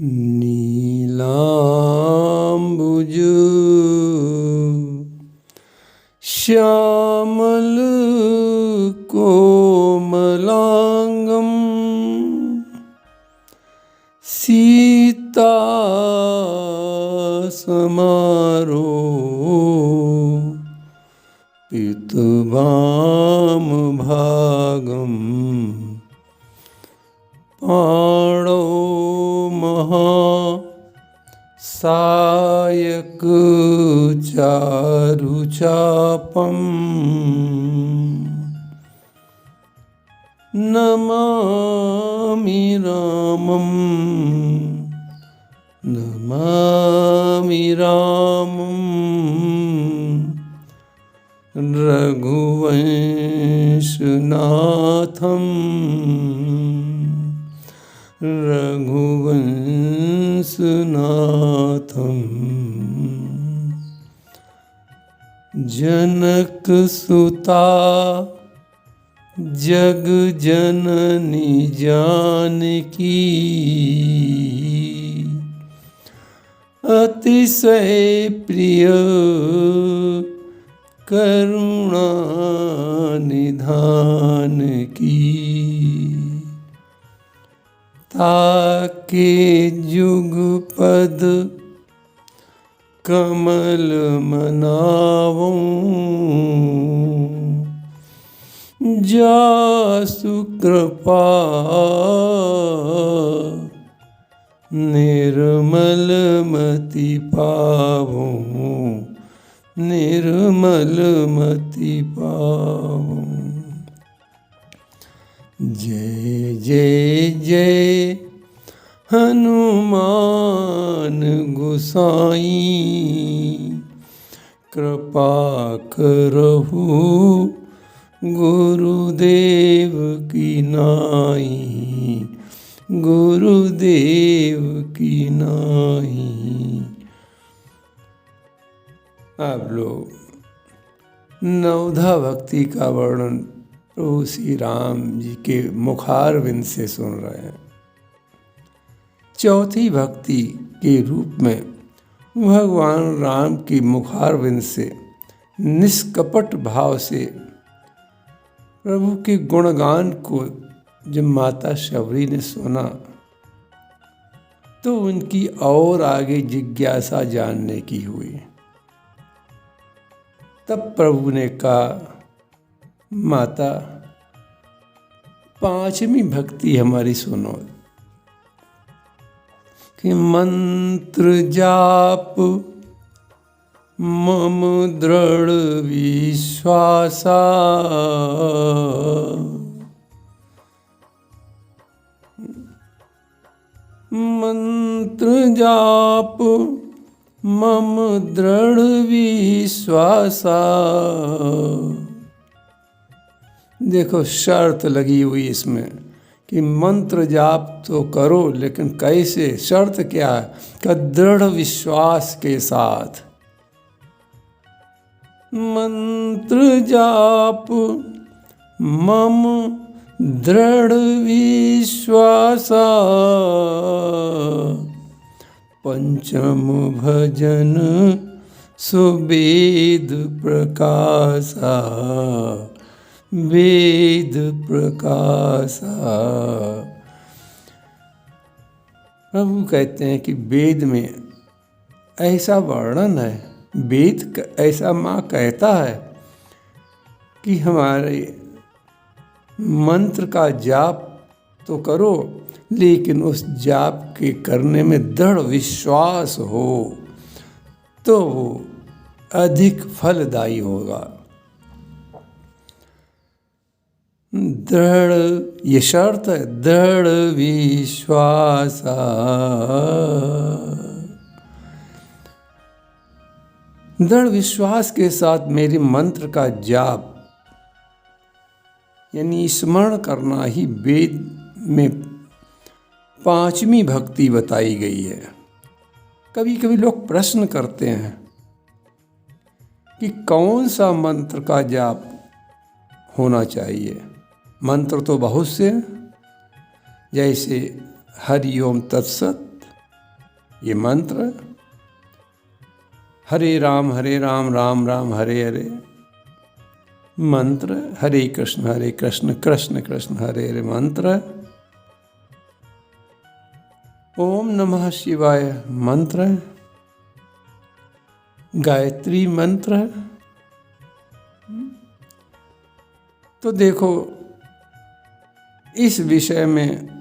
नीलाम्बुज श्यामल कोमलांगम सीता समारो पितुवाम भागम पाणो महा सायक चारुचापम नमामि रामं नमामि रामं रघुवंशनाथं रघुवंशनाथं जनकसुता जग जननी जानकी अतिशय प्रिय करुणा निधान की ताके जुगपद कमल मनावूं जासु कृपा निर्मल मति पावूं निर्मल मति पावूं। जय जय जय हनुमान गोसाई कृपा करहु गुरुदेव की नाई गुरुदेव की नाई। आप लोग नवधा भक्ति का वर्णन प्रभु श्री राम जी के मुखारविंद से सुन रहे हैं। चौथी भक्ति के रूप में भगवान राम की मुखारविंद से निष्कपट भाव से प्रभु के गुणगान को जब माता शबरी ने सुना तो उनकी और आगे जिज्ञासा जानने की हुई। तब प्रभु ने कहा, माता पांचवी भक्ति हमारी सुनो कि मंत्र जाप मम दृढ़ विश्वासा मंत्र जाप मम दृढ़ विश्वासा। देखो शर्त लगी हुई इसमें कि मंत्र जाप तो करो, लेकिन कैसे, शर्त क्या है कि दृढ़ विश्वास के साथ। मंत्र जाप मम दृढ़ विश्वासा पंचम भजन सुवेद प्रकाशा वेद प्रकाशा। प्रभु कहते हैं कि वेद में ऐसा वर्णन है, वेद ऐसा माँ कहता है कि हमारे मंत्र का जाप तो करो, लेकिन उस जाप के करने में दृढ़ विश्वास हो तो वो अधिक फलदायी होगा। दृढ़, ये शर्त है, दृढ़ विश्वास। दृढ़ विश्वास के साथ मेरे मंत्र का जाप यानी स्मरण करना ही वेद में पांचवी भक्ति बताई गई है। कभी कभी लोग प्रश्न करते हैं कि कौन सा मंत्र का जाप होना चाहिए। मंत्र तो बहुत से हैं, जैसे हरि ओम तत्सत, ये मंत्र हरे राम राम राम हरे हरे, मंत्र हरे कृष्ण कृष्ण कृष्ण हरे हरे, मंत्र ओम नमः शिवाय मंत्र, गायत्री मंत्र। तो देखो इस विषय में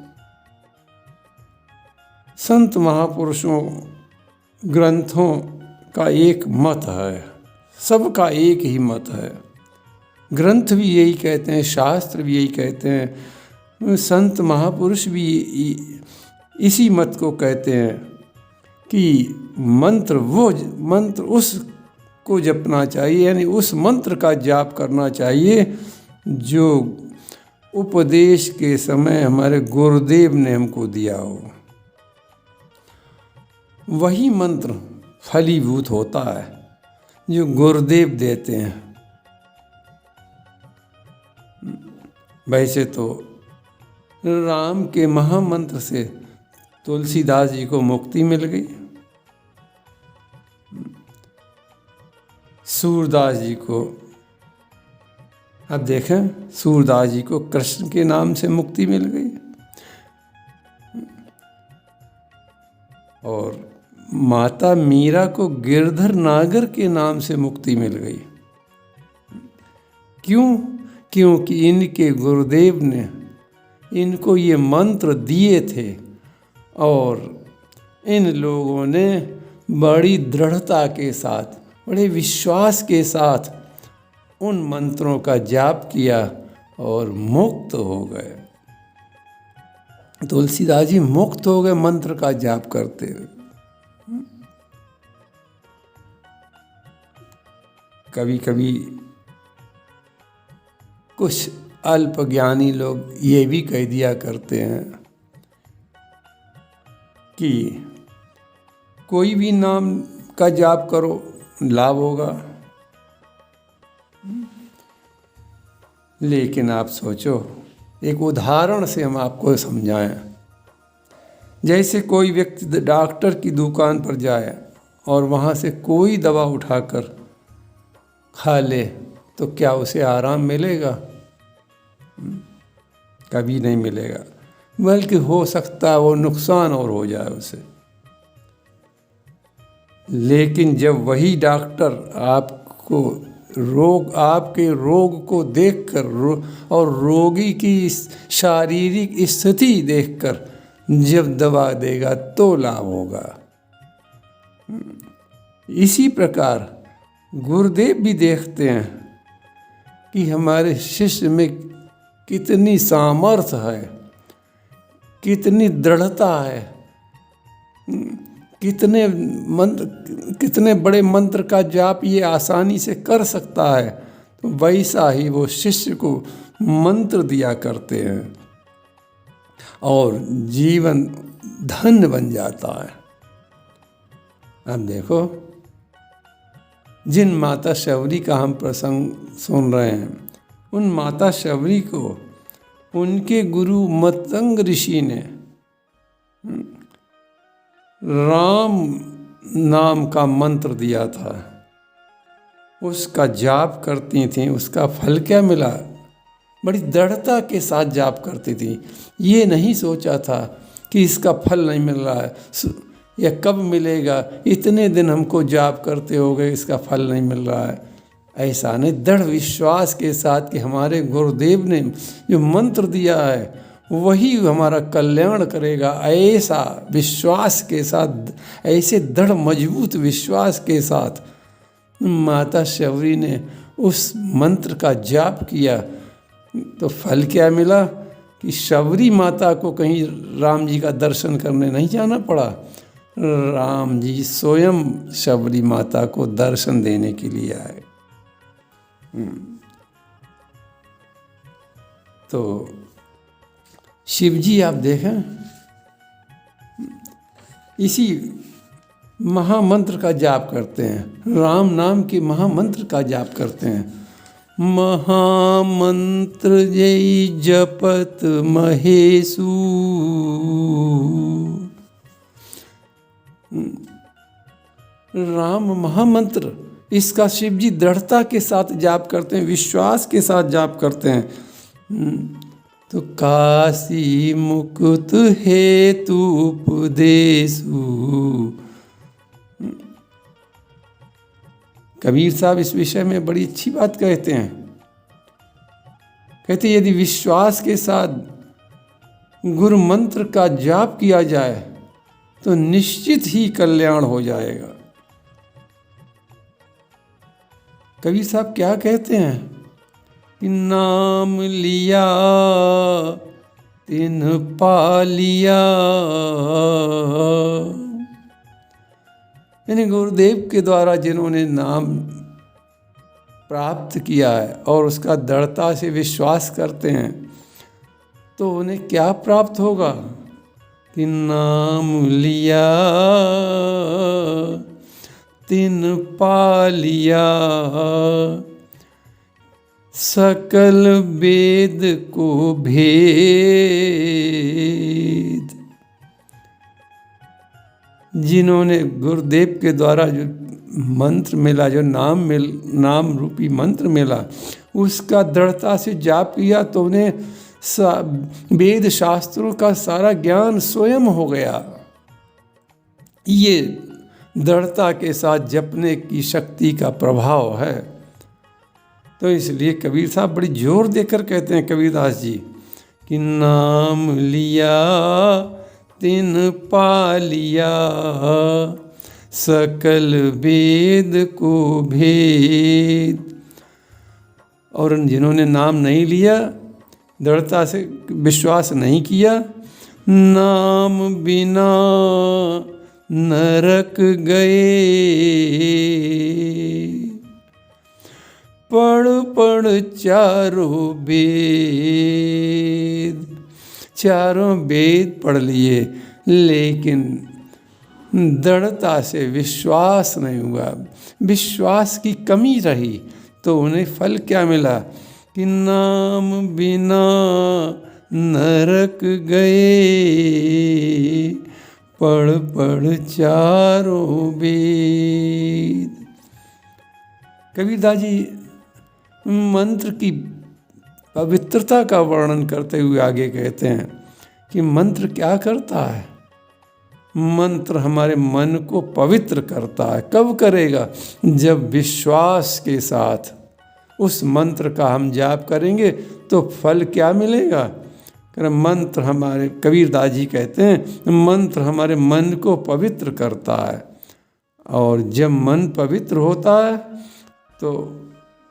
संत महापुरुषों ग्रंथों का एक मत है, सबका एक ही मत है। ग्रंथ भी यही कहते हैं, शास्त्र भी यही कहते हैं, संत महापुरुष भी इसी मत को कहते हैं कि मंत्र उसको जपना चाहिए, यानी उस मंत्र का जाप करना चाहिए जो उपदेश के समय हमारे गुरुदेव ने हमको दिया हो। वही मंत्र फलीभूत होता है जो गुरुदेव देते हैं। वैसे तो राम के महामंत्र से तुलसीदास जी को मुक्ति मिल गई, सूरदास जी को, अब देखें सूरदास जी को कृष्ण के नाम से मुक्ति मिल गई, और माता मीरा को गिरधर नागर के नाम से मुक्ति मिल गई। क्यों? क्योंकि इनके गुरुदेव ने इनको ये मंत्र दिए थे और इन लोगों ने बड़ी दृढ़ता के साथ, बड़े विश्वास के साथ उन मंत्रों का जाप किया और मुक्त हो गए। तुलसीदास जी मुक्त हो गए मंत्र का जाप करते हुए। कभी कभी कुछ अल्पज्ञानी लोग ये भी कह दिया करते हैं कि कोई भी नाम का जाप करो लाभ होगा। लेकिन आप सोचो, एक उदाहरण से हम आपको समझाएं। जैसे कोई व्यक्ति डॉक्टर की दुकान पर जाए और वहाँ से कोई दवा उठाकर खा ले तो क्या उसे आराम मिलेगा? कभी नहीं मिलेगा, बल्कि हो सकता है वो नुकसान और हो जाए उसे। लेकिन जब वही डॉक्टर आपके रोग को देखकर और रोगी की शारीरिक स्थिति देखकर जब दवा देगा तो लाभ होगा। इसी प्रकार गुरुदेव भी देखते हैं कि हमारे शिष्य में कितनी सामर्थ्य है, कितनी दृढ़ता है, कितने बड़े मंत्र का जाप ये आसानी से कर सकता है। तो वैसा ही वो शिष्य को मंत्र दिया करते हैं और जीवन धन्य बन जाता है। अब देखो, जिन माता शबरी का हम प्रसंग सुन रहे हैं, उन माता शबरी को उनके गुरु मतंग ऋषि ने राम नाम का मंत्र दिया था, उसका जाप करती थीं। उसका फल क्या मिला? बड़ी दृढ़ता के साथ जाप करती थी। ये नहीं सोचा था कि इसका फल नहीं मिल रहा है या कब मिलेगा, इतने दिन हमको जाप करते हो गए, इसका फल नहीं मिल रहा है। ऐसा नहीं, दृढ़ विश्वास के साथ कि हमारे गुरुदेव ने जो मंत्र दिया है वही हमारा कल्याण करेगा, ऐसा विश्वास के साथ, ऐसे दृढ़ मजबूत विश्वास के साथ माता शबरी ने उस मंत्र का जाप किया। तो फल क्या मिला कि शबरी माता को कहीं राम जी का दर्शन करने नहीं जाना पड़ा, राम जी स्वयं शबरी माता को दर्शन देने के लिए आए। तो शिव जी आप देखें, इसी महामंत्र का जाप करते हैं, राम नाम के महामंत्र का जाप करते हैं। महामंत्र जय जपत महेशु, राम महामंत्र, इसका शिव जी दृढ़ता के साथ जाप करते हैं, विश्वास के साथ जाप करते हैं। तो काशी मुकुत हेतु उपदेशु, कबीर साहब इस विषय में बड़ी अच्छी बात कहते हैं। कहते यदि विश्वास के साथ गुरु मंत्र का जाप किया जाए तो निश्चित ही कल्याण हो जाएगा। कबीर साहब क्या कहते हैं कि नाम लिया तिन पा लिया, यानी गुरुदेव के द्वारा जिन्होंने नाम प्राप्त किया है और उसका दृढ़ता से विश्वास करते हैं तो उन्हें क्या प्राप्त होगा कि नाम लिया तिन पा लिया, सकल वेद को भेद। जिन्होंने गुरुदेव के द्वारा जो मंत्र मिला, जो नाम रूपी मंत्र मिला, उसका दृढ़ता से जाप किया तो उन्हें वेद शास्त्रों का सारा ज्ञान स्वयं हो गया। ये दृढ़ता के साथ जपने की शक्ति का प्रभाव है। तो इसलिए कबीर साहब बड़ी जोर देकर कहते हैं, कबीरदास जी, कि नाम लिया तिन पा लिया, सकल वेद को भेद। और जिन्होंने नाम नहीं लिया, दृढ़ता से विश्वास नहीं किया, नाम बिना नरक गए, पढ़ पढ़ चारों वेद। चारों वेद पढ़ लिए लेकिन दृढ़ता से विश्वास नहीं हुआ, विश्वास की कमी रही, तो उन्हें फल क्या मिला कि नाम बिना नरक गए, पढ़ पढ़ चारों वेद। कबीरदास जी मंत्र की पवित्रता का वर्णन करते हुए आगे कहते हैं कि मंत्र क्या करता है। मंत्र हमारे मन को पवित्र करता है। कब करेगा? जब विश्वास के साथ उस मंत्र का हम जाप करेंगे तो फल क्या मिलेगा? मंत्र हमारे, कबीरदास जी कहते हैं, मंत्र हमारे मन को पवित्र करता है, और जब मन पवित्र होता है तो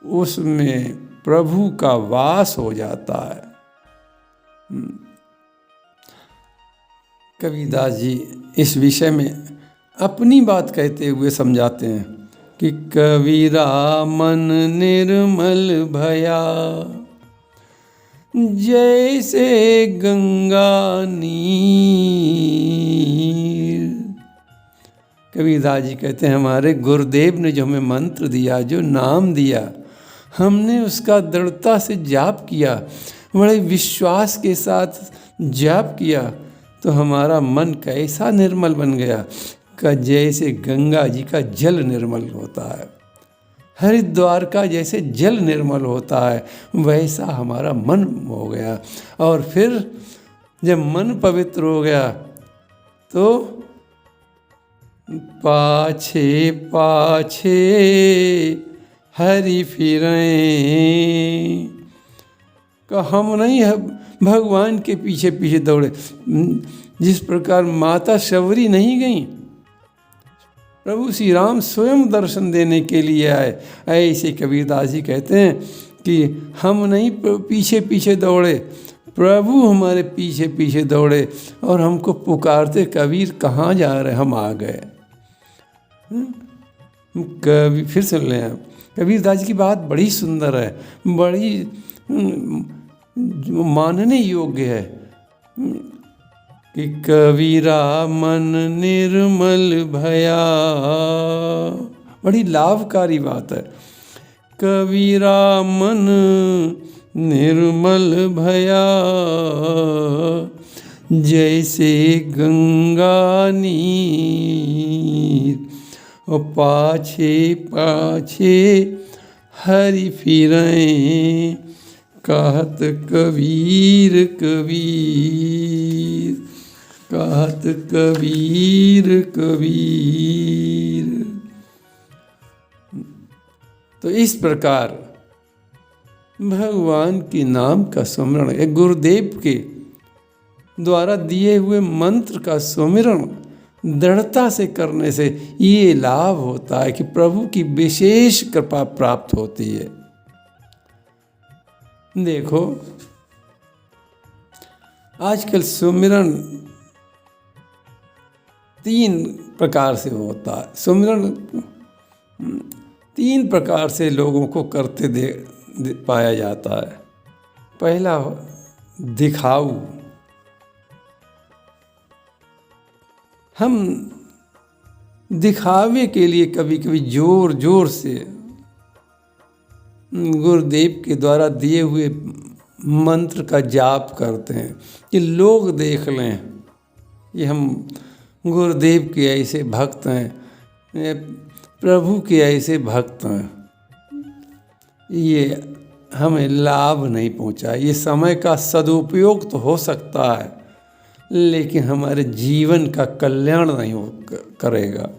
उसमें प्रभु का वास हो जाता है। कबीरदास जी इस विषय में अपनी बात कहते हुए समझाते हैं कि कबीरा मन निर्मल भया, जैसे गंगा नीर। कबीरदास जी कहते हैं हमारे गुरुदेव ने जो हमें मंत्र दिया, जो नाम दिया, हमने उसका दृढ़ता से जाप किया, बड़े विश्वास के साथ जाप किया, तो हमारा मन कैसा निर्मल बन गया कि जैसे गंगा जी का जल निर्मल होता है, हरिद्वार का जैसे जल निर्मल होता है, वैसा हमारा मन हो गया। और फिर जब मन पवित्र हो गया तो पाछे पाछे हरि फिरें, का हम नहीं भगवान के पीछे पीछे दौड़े। जिस प्रकार माता शबरी नहीं गई, प्रभु श्री राम स्वयं दर्शन देने के लिए आए, ऐसे कबीरदास जी कहते हैं कि हम नहीं पीछे पीछे दौड़े, प्रभु हमारे पीछे पीछे दौड़े और हमको पुकारते, कबीर कहाँ जा रहे, हम आ गए। कभी फिर सुन लें आप, कबीरदास जी की बात बड़ी सुंदर है, बड़ी मानने योग्य है कि कबीरा मन निर्मल भया। बड़ी लाभकारी बात है। कबीरा मन निर्मल भया, जैसे गंगा नीर। और पाछे पाछे हरि फिरें, कहत कबीर कबीर, कहत कबीर कबीर। तो इस प्रकार भगवान के नाम का सुमिरन, एक गुरुदेव के द्वारा दिए हुए मंत्र का सुमिरन दृढ़ता से करने से ये लाभ होता है कि प्रभु की विशेष कृपा प्राप्त होती है। देखो आजकल सुमिरन 3 प्रकार से होता है। सुमिरन 3 प्रकार से लोगों को करते पाया जाता है। पहला दिखाऊ, हम दिखावे के लिए कभी कभी जोर जोर से गुरुदेव के द्वारा दिए हुए मंत्र का जाप करते हैं कि लोग देख लें कि हम गुरुदेव के ऐसे भक्त हैं, प्रभु के ऐसे भक्त हैं। ये हमें लाभ नहीं पहुंचा। ये समय का सदुपयोग तो हो सकता है, लेकिन हमारे जीवन का कल्याण नहीं करेगा।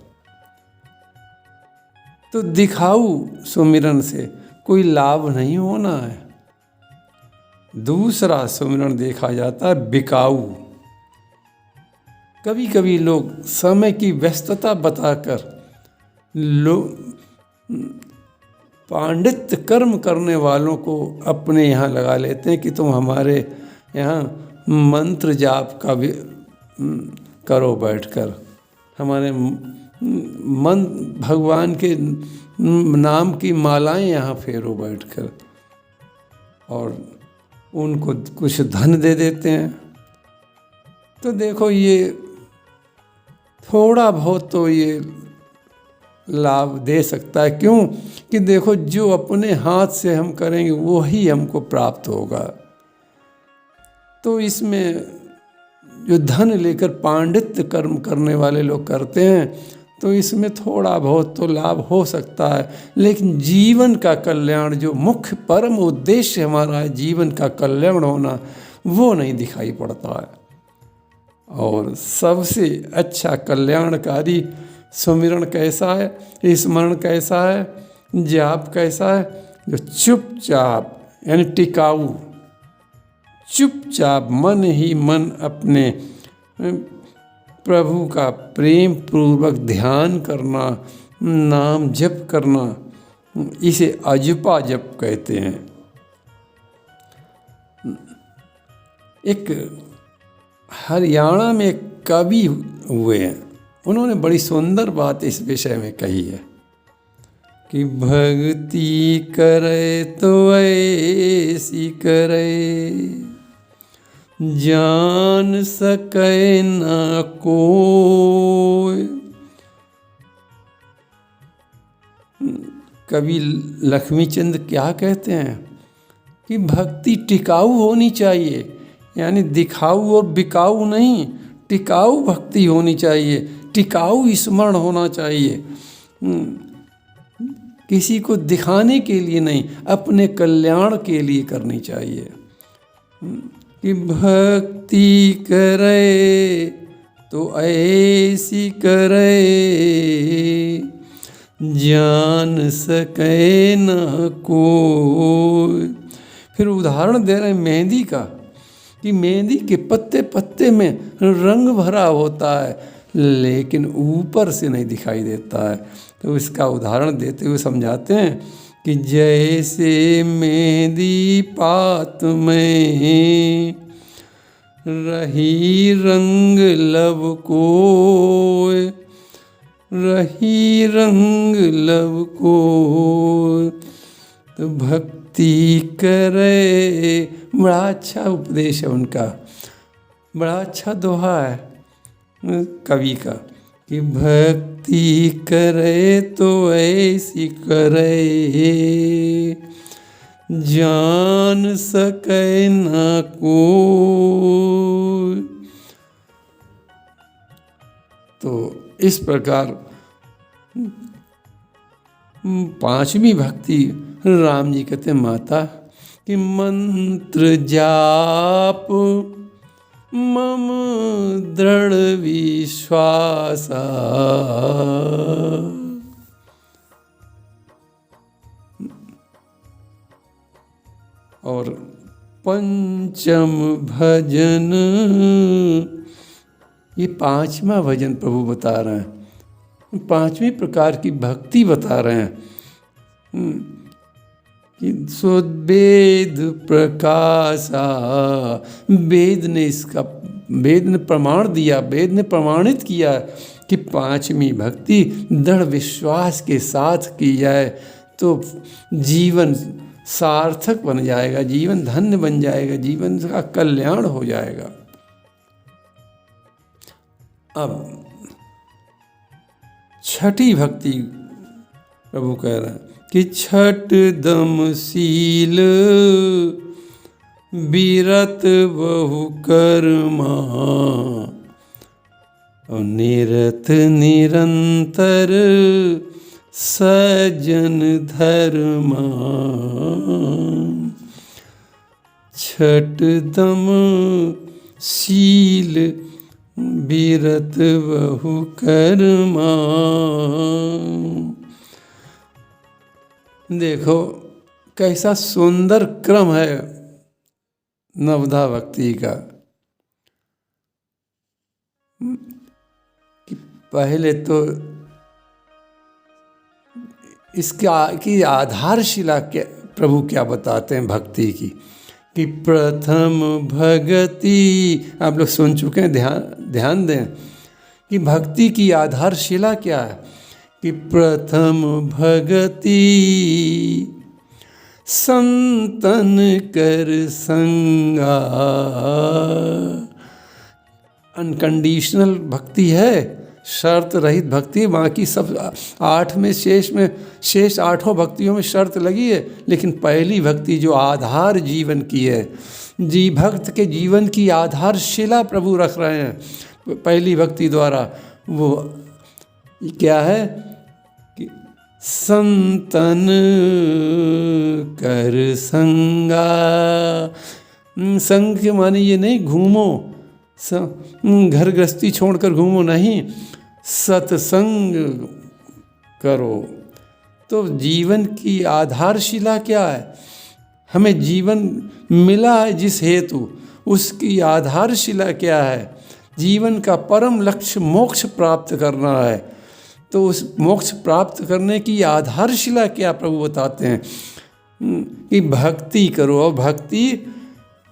तो दिखाऊ सुमिरन से कोई लाभ नहीं होना है। दूसरा सुमिरन देखा जाता है बिकाऊ। कभी कभी लोग समय की व्यस्तता बताकर पांडित्य कर्म करने वालों को अपने यहाँ लगा लेते हैं कि तुम हमारे यहाँ मंत्र जाप का भी करो बैठकर, हमारे मन भगवान के नाम की मालाएं यहाँ फेरो बैठकर, और उनको कुछ धन दे देते हैं। तो देखो ये थोड़ा बहुत तो ये लाभ दे सकता है। क्यों कि देखो जो अपने हाथ से हम करेंगे वो ही हमको प्राप्त होगा। तो इसमें जो धन लेकर पांडित्य कर्म करने वाले लोग करते हैं, तो इसमें थोड़ा बहुत तो लाभ हो सकता है, लेकिन जीवन का कल्याण, जो मुख्य परम उद्देश्य हमारा है जीवन का कल्याण होना, वो नहीं दिखाई पड़ता है। और सबसे अच्छा कल्याणकारी सुमिरन कैसा है, स्मरण कैसा है, जाप कैसा है, जो चुपचाप यानी टिकाऊ, चुपचाप मन ही मन अपने प्रभु का प्रेम पूर्वक ध्यान करना, नाम जप करना, इसे अजपा जप कहते हैं। एक हरियाणा में एक कवि हुए हैं, उन्होंने बड़ी सुंदर बात इस विषय में कही है कि भक्ति करे तो ऐसी करे, जान सके न कोई। कवि लक्ष्मीचंद क्या कहते हैं कि भक्ति टिकाऊ होनी चाहिए, यानी दिखाऊ और बिकाऊ नहीं, टिकाऊ भक्ति होनी चाहिए, टिकाऊ स्मरण होना चाहिए। किसी को दिखाने के लिए नहीं, अपने कल्याण के लिए करनी चाहिए। कि भक्ति करे तो ऐसी करे, जान सके न कोई। फिर उदाहरण दे रहे हैं मेहंदी का, कि मेहंदी के पत्ते पत्ते में रंग भरा होता है, लेकिन ऊपर से नहीं दिखाई देता है। तो इसका उदाहरण देते हुए समझाते हैं कि जैसे मेहंदी पात में रही रंग लब कोय, रही रंग लब कोय, तो भक्ति करे। बड़ा अच्छा उपदेश है उनका, बड़ा अच्छा दोहा है कवि का कि भक्ति करे तो ऐसी करे, जान सके न कोई। तो इस प्रकार पांचवी भक्ति राम जी कहते हैं माता कि मंत्र जाप मम दृढ़ विश्वासा। और पंचम भजन, ये पांचवा भजन प्रभु बता रहे हैं, पांचवी प्रकार की भक्ति बता रहे हैं कि वेद प्रकाशा। वेद ने प्रमाण दिया, वेद ने प्रमाणित किया कि पांचवी भक्ति दृढ़ विश्वास के साथ की जाए तो जीवन सार्थक बन जाएगा, जीवन धन्य बन जाएगा, जीवन का कल्याण हो जाएगा। अब छठी भक्ति प्रभु कह रहे हैं कि छठ दम शील विरत बहु कर्मा निरत निरंतर सजन धर्मा। छठ दम शील विरत बहु कर्मा। देखो कैसा सुंदर क्रम है नवधा भक्ति का कि पहले तो की आधारशिला क्या प्रभु क्या बताते हैं भक्ति की कि प्रथम भगति। आप लोग सुन चुके हैं, ध्यान दें कि भक्ति की आधारशिला क्या है कि प्रथम भगति संतन कर संगा। अनकंडीशनल भक्ति है, शर्त रहित भक्ति। बाकी सब शेष आठों भक्तियों में शर्त लगी है, लेकिन पहली भक्ति जो आधार जीवन की है, भक्त के जीवन की आधारशिला प्रभु रख रहे हैं पहली भक्ति द्वारा, वो क्या है कि संतन कर संगा। संग के माने ये नहीं घूमो, घर गृहस्थी छोड़कर घूमो, नहीं, सत्संग करो। तो जीवन की आधारशिला क्या है? हमें जीवन मिला है जिस हेतु, उसकी आधारशिला क्या है? जीवन का परम लक्ष्य मोक्ष प्राप्त करना है। तो उस मोक्ष प्राप्त करने की आधारशिला क्या प्रभु बताते हैं कि भक्ति करो। और भक्ति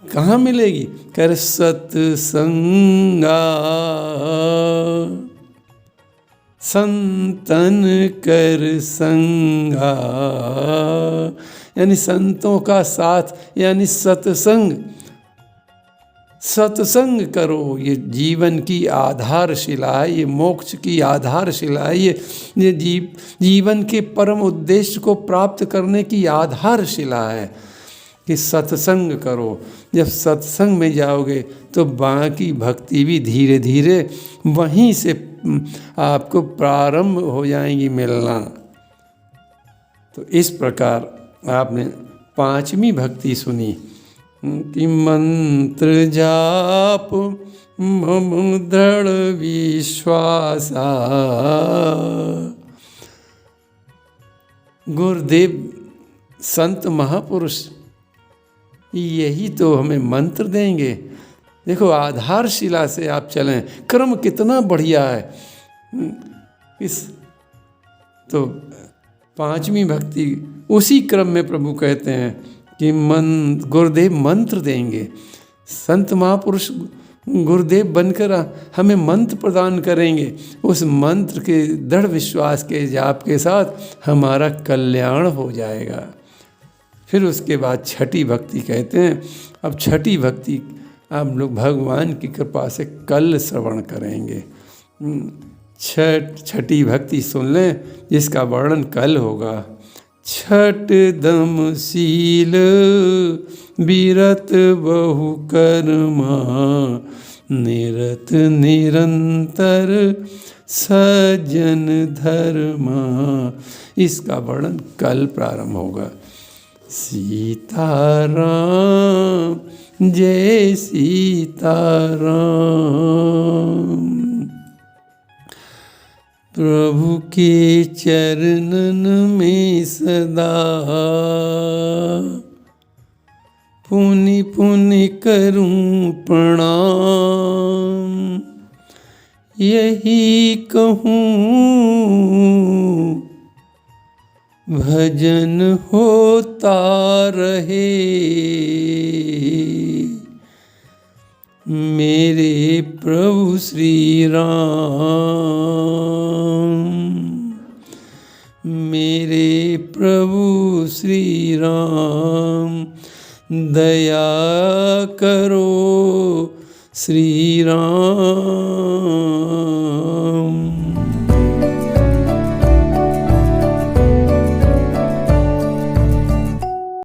कहाँ मिलेगी? कर सत्संगा संतन कर संगा, यानी संतों का साथ, यानी सत्संग। सत्संग करो, ये जीवन की आधारशिला है, ये मोक्ष की आधारशिला है, ये जीवन के परम उद्देश्य को प्राप्त करने की आधारशिला है कि सत्संग करो। जब सत्संग में जाओगे तो बाकी भक्ति भी धीरे धीरे वहीं से आपको प्रारंभ हो जाएंगी मिलना। तो इस प्रकार आपने पांचवी भक्ति सुनी कि मंत्र जाप मम दृढ़ विश्वासा। गुरुदेव संत महापुरुष यही तो हमें मंत्र देंगे। देखो आधारशिला से आप चलें, क्रम कितना बढ़िया है। तो पांचवी भक्ति उसी क्रम में प्रभु कहते हैं कि गुरुदेव मंत्र देंगे। संत महापुरुष गुरुदेव बनकर हमें मंत्र प्रदान करेंगे। उस मंत्र के दृढ़ विश्वास के जाप के साथ हमारा कल्याण हो जाएगा। फिर उसके बाद छठी भक्ति कहते हैं। अब छठी भक्ति आप लोग भगवान की कृपा से कल श्रवण करेंगे। छठी भक्ति सुन लें जिसका वर्णन कल होगा। छठ दम शील विरत बहु कर्मा निरत निरंतर सज्जन धर्मा। इसका वर्णन कल प्रारंभ होगा। सीताराम जय सीताराम। प्रभु के चरणन में सदा पुनि पुनि करूं प्रणाम। यही कहूँ भजन होता रहे, मेरे प्रभु श्री राम। मेरे प्रभु श्री राम दया करो श्री राम।